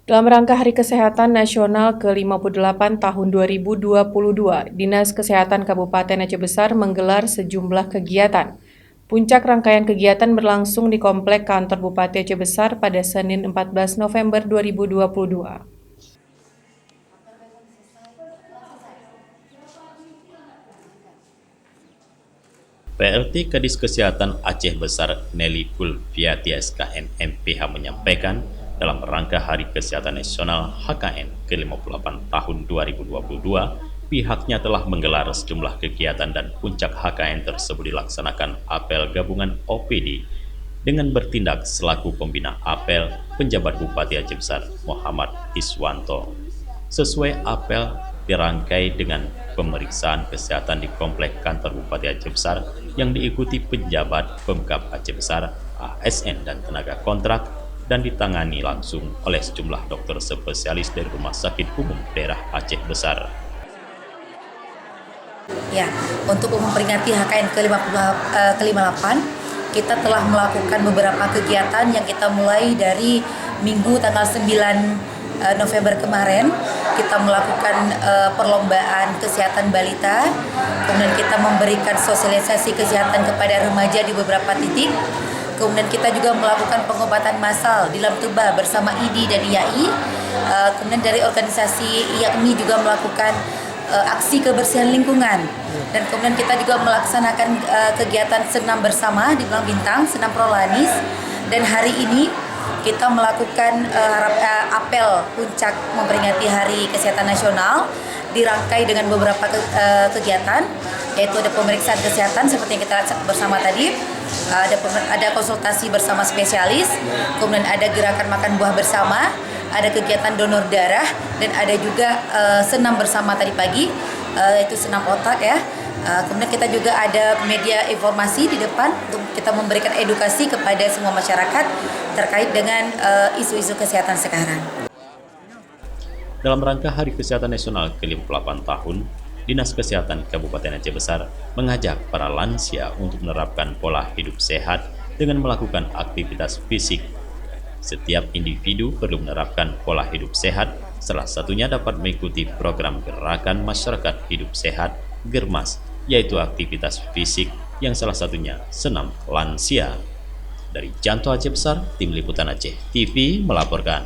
Dalam rangka Hari Kesehatan Nasional ke-58 tahun 2022, Dinas Kesehatan Kabupaten Aceh Besar menggelar sejumlah kegiatan. Puncak rangkaian kegiatan berlangsung di Komplek Kantor Bupati Aceh Besar pada Senin 14 November 2022. PLT Kadis Kesehatan Aceh Besar Nelly Kulfiati SKN MPH menyampaikan dalam rangka Hari Kesehatan Nasional HKN ke-58 tahun 2022, pihaknya telah menggelar sejumlah kegiatan dan puncak HKN tersebut dilaksanakan apel gabungan OPD dengan bertindak selaku pembina apel penjabat Bupati Aceh Besar Muhammad Iswanto. Sesuai apel dirangkai dengan pemeriksaan kesehatan di Komplek Kantor Bupati Aceh Besar yang diikuti pejabat Pemkab Aceh Besar, ASN dan tenaga kontrak dan ditangani langsung oleh sejumlah dokter spesialis dari Rumah Sakit Umum Daerah Aceh Besar. Ya, untuk memperingati HKN ke-58, kita telah melakukan beberapa kegiatan yang kita mulai dari Minggu tanggal 9 November kemarin. Kita melakukan perlombaan kesehatan balita, kemudian kita memberikan sosialisasi kesehatan kepada remaja di beberapa titik. Kemudian kita juga melakukan pengobatan massal di Lamtuba bersama IDI dan IAI. Kemudian dari organisasi IAKMI juga melakukan aksi kebersihan lingkungan. Dan kemudian kita juga melaksanakan kegiatan senam bersama di Belang Bintang, senam prolanis. Dan hari ini kita melakukan apel puncak memperingati Hari Kesehatan Nasional dirangkai dengan beberapa kegiatan, yaitu ada pemeriksaan kesehatan seperti yang kita bersama tadi, ada konsultasi bersama spesialis, kemudian ada gerakan makan buah bersama, ada kegiatan donor darah, dan ada juga senam bersama tadi pagi, yaitu senam otak ya. Kemudian kita juga ada media informasi di depan untuk kita memberikan edukasi kepada semua masyarakat terkait dengan isu-isu kesehatan sekarang. Dalam rangka Hari Kesehatan Nasional ke-58 tahun, Dinas Kesehatan Kabupaten Aceh Besar mengajak para lansia untuk menerapkan pola hidup sehat dengan melakukan aktivitas fisik. Setiap individu perlu menerapkan pola hidup sehat, salah satunya dapat mengikuti program Gerakan Masyarakat Hidup Sehat Germas, yaitu aktivitas fisik yang salah satunya senam lansia. Dari Janto Aceh Besar, Tim Liputan Aceh TV melaporkan.